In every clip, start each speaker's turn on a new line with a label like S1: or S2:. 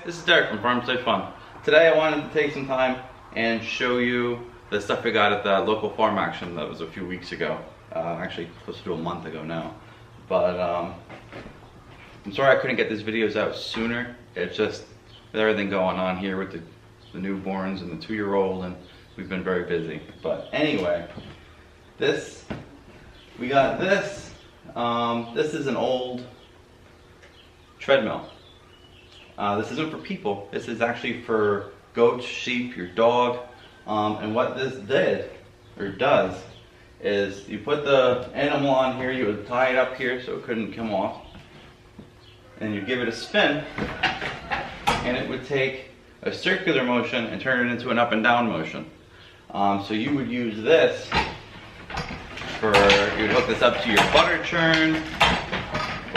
S1: this is Derek from Farmstead Fun. Today I wanted to take some time and show you the stuff we got at the local farm action that was a few weeks ago. Actually close to a month ago now. But I'm sorry I couldn't get these videos out sooner. It's just with everything going on here with the newborns and the 2-year-old, and we've been very busy. But anyway, we got this. This is an old treadmill. This isn't for people. This is actually for goats, sheep, your dog. And what this does is you put the animal on here, you would tie it up here so it couldn't come off, and you give it a spin, and it would take a circular motion and turn it into an up and down motion. So you would use this you'd hook this up to your butter churn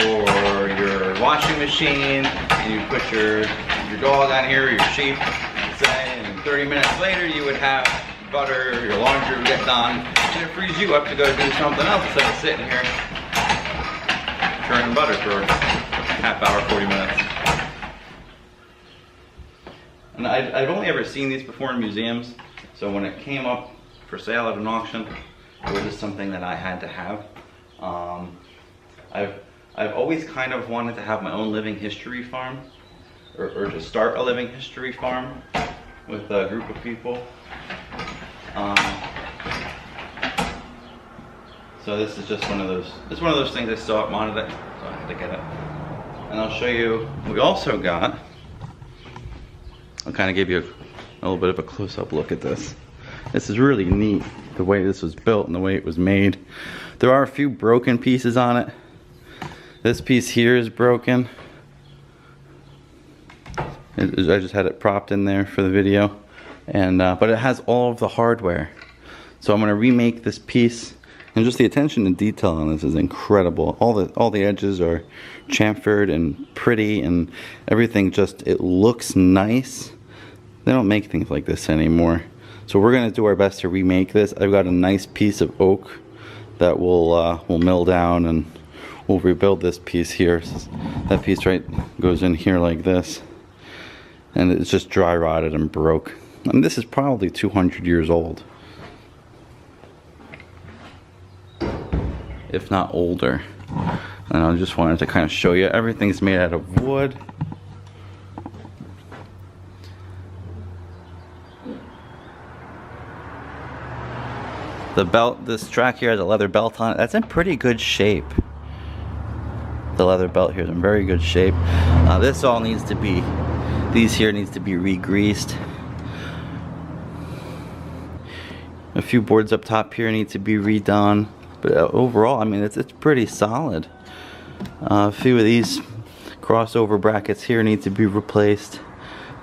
S1: or your washing machine, and you put your dog on here, your sheep, say, and 30 minutes later you would have butter, your laundry would get done, and it frees you up to go do something else instead of sitting here churning butter for half hour, 40 minutes. And I've only ever seen these before in museums, so when it came up for sale at an auction, it was just something that I had to have. I've always kind of wanted to have my own living history farm, or to start a living history farm with a group of people. So this is just one of those things I saw at Monday, so I had to get it. And I'll show you what we also got. I'll kind of give you a little bit of a close-up look at this. This is really neat, the way this was built and the way it was made. There are a few broken pieces on it. This piece here is broken. I just had it propped in there for the video, and but it has all of the hardware. So I'm going to remake this piece, and just the attention to detail on this is incredible. All the edges are chamfered and pretty, and everything it looks nice. They don't make things like this anymore. So we're going to do our best to remake this. I've got a nice piece of oak that we'll mill down, and we'll rebuild this piece here. That piece right goes in here like this, and it's just dry rotted and broke. And this is probably 200 years old, if not older. And I just wanted to kind of show you everything's made out of wood. The belt, this track here has a leather belt on it. That's in pretty good shape. The leather belt here is in very good shape. This all needs to be, these here needs to be re-greased. A few boards up top here need to be redone. But overall, I mean, it's pretty solid. A few of these crossover brackets here need to be replaced.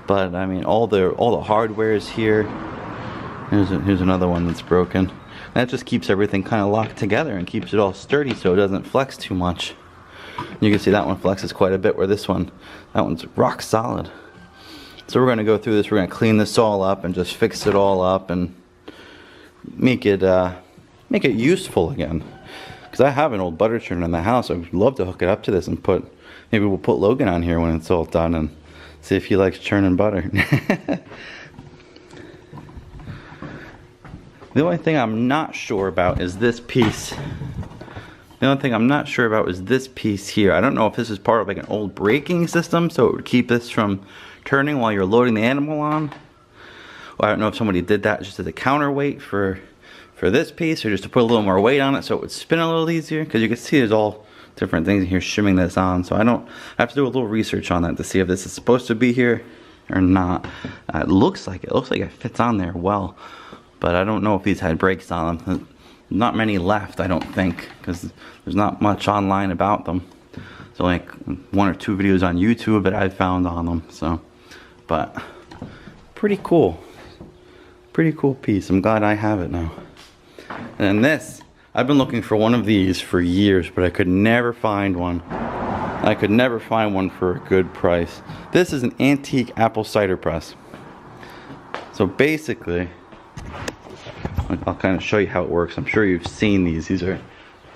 S1: But I mean, all the hardware is here. Here's another one that's broken. That just keeps everything kind of locked together and keeps it all sturdy so it doesn't flex too much. You can see that one flexes quite a bit, where that one's rock solid. So we're going to go through this, we're going to clean this all up and just fix it all up and make it useful again. Because I have an old butter churn in the house. I would love to hook it up to this and maybe we'll put Logan on here when it's all done and see if he likes churning butter. The only thing I'm not sure about is this piece. The only thing I'm not sure about is this piece here. I don't know if this is part of like an old braking system, so it would keep this from turning while you're loading the animal on. Or I don't know if somebody did that just as a counterweight for this piece, or just to put a little more weight on it so it would spin a little easier. Because you can see there's all different things in here shimming this on. So I have to do a little research on that to see if this is supposed to be here or not. It looks like it fits on there well. But I don't know if these had brakes on them. Not many left, I don't think, because there's not much online about them. There's only like 1 or 2 videos on YouTube that I found on them. So, but pretty cool. Pretty cool piece. I'm glad I have it now. And this, I've been looking for one of these for years, but I could never find one. I could never find one for a good price. This is an antique apple cider press. So basically, I'll kind of show you how it works. I'm sure you've seen these. These are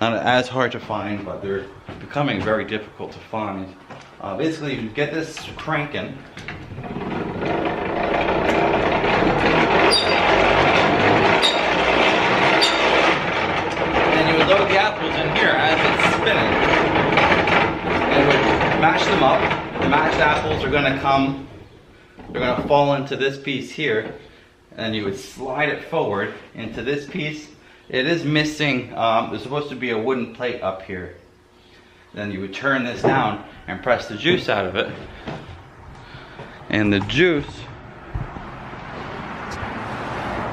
S1: Not as hard to find, but they're becoming very difficult to find. Basically, you get this cranking. And you would load the apples in here as it's spinning. And it would mash them up. The mashed apples are gonna come, they're gonna fall into this piece here. And you would slide it forward into this piece. It is missing, there's supposed to be a wooden plate up here. Then you would turn this down and press the juice out of it. And the juice,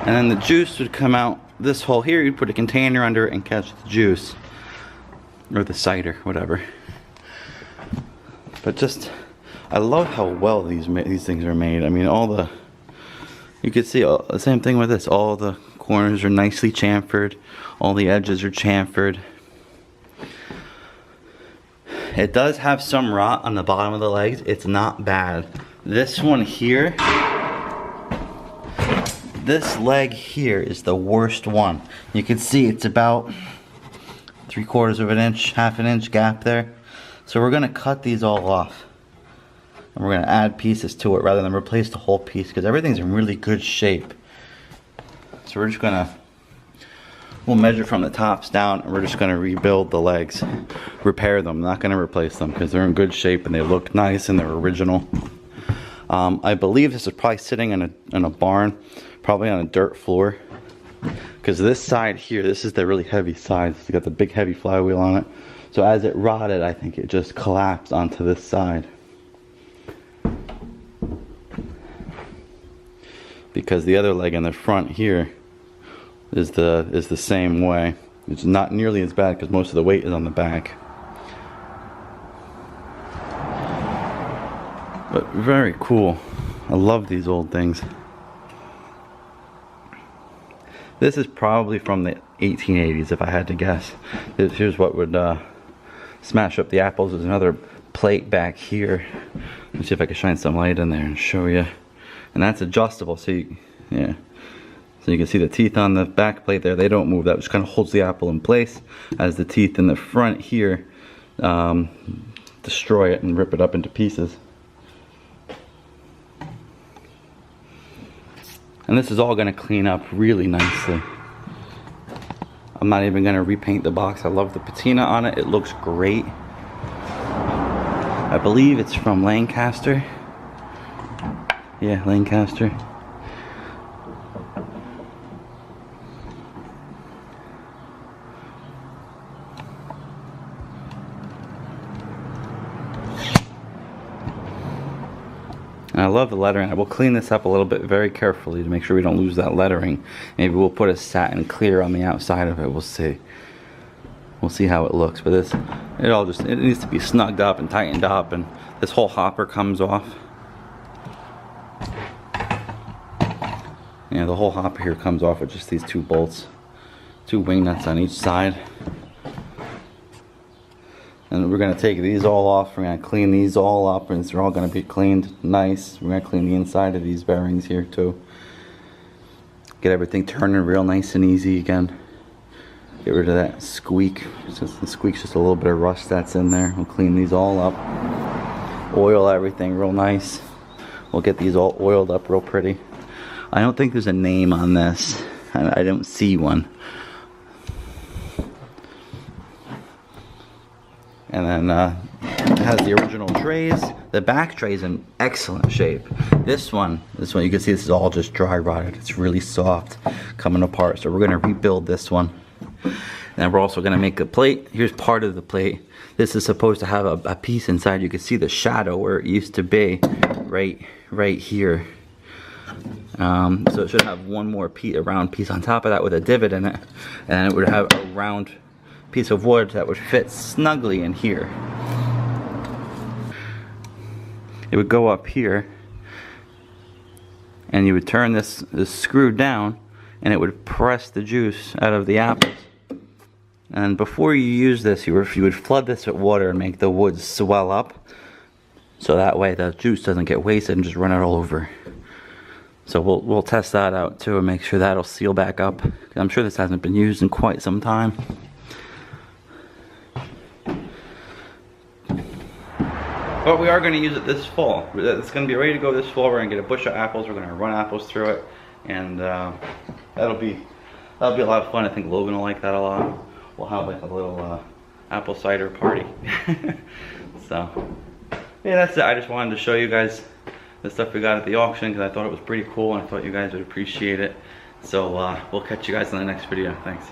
S1: and then the juice would come out this hole here. You'd put a container under it and catch the juice. Or the cider, whatever. But just, I love how well these things are made. I mean, all the, you can see the same thing with this. All the corners are nicely chamfered. All the edges are chamfered. It does have some rot on the bottom of the legs. It's not bad. This one here, this leg here is the worst one. You can see it's about 3/4 of an inch, half an inch gap there. So we're gonna cut these all off. And we're gonna add pieces to it rather than replace the whole piece because everything's in really good shape. So we're just gonna, we'll measure from the tops down and we're just gonna rebuild the legs, repair them, not gonna replace them because they're in good shape and they look nice and they're original. I believe this is probably sitting in a barn, probably on a dirt floor. Because this side here, this is the really heavy side. It's got the big heavy flywheel on it. So as it rotted, I think it just collapsed onto this side. Because the other leg in the front here is the same way. It's not nearly as bad because most of the weight is on the back. But very cool. I love these old things. This is probably from the 1880s if I had to guess. Here's what would smash up the apples. There's another plate back here. Let's see if I can shine some light in there and show you. And that's adjustable, so you, yeah. So you can see the teeth on the back plate there, they don't move. That just kind of holds the apple in place as the teeth in the front here destroy it and rip it up into pieces. And this is all going to clean up really nicely. I'm not even going to repaint the box. I love the patina on it. It looks great. I believe it's from Lancaster. Yeah, Lancaster. And I love the lettering. I will clean this up a little bit very carefully to make sure we don't lose that lettering. Maybe we'll put a satin clear on the outside of it. We'll see. We'll see how it looks. But this, it needs to be snugged up and tightened up, and this whole hopper comes off. Yeah, the whole hopper here comes off with just these two bolts, two wing nuts on each side. And we're going to take these all off. We're going to clean these all up, and they're all going to be cleaned nice. We're going to clean the inside of these bearings here too. Get everything turning real nice and easy again. Get rid of that squeak. The squeak's just a little bit of rust that's in there. We'll clean these all up. Oil everything real nice. We'll get these all oiled up real pretty. I don't think there's a name on this. I don't see one. And then it has the original trays. The back tray is in excellent shape. This one you can see this is all just dry rotted. It's really soft, coming apart. So we're gonna rebuild this one. And we're also gonna make a plate. Here's part of the plate. This is supposed to have a piece inside. You can see the shadow where it used to be, right here. So it should have one more a round piece on top of that with a divot in it, and it would have a round piece of wood that would fit snugly in here. It would go up here, and you would turn this screw down, and it would press the juice out of the apples. And before you use this, you would flood this with water and make the wood swell up, so that way the juice doesn't get wasted and just run it all over. So we'll test that out too and make sure that'll seal back up. I'm sure this hasn't been used in quite some time. But we are going to use it this fall. It's going to be ready to go this fall. We're going to get a bush of apples. We're going to run apples through it, and that'll be a lot of fun. I think Logan will like that a lot. We'll have like a little apple cider party. So yeah, that's it. I just wanted to show you guys the stuff we got at the auction because I thought it was pretty cool and I thought you guys would appreciate it. So we'll catch you guys in the next video. Thanks.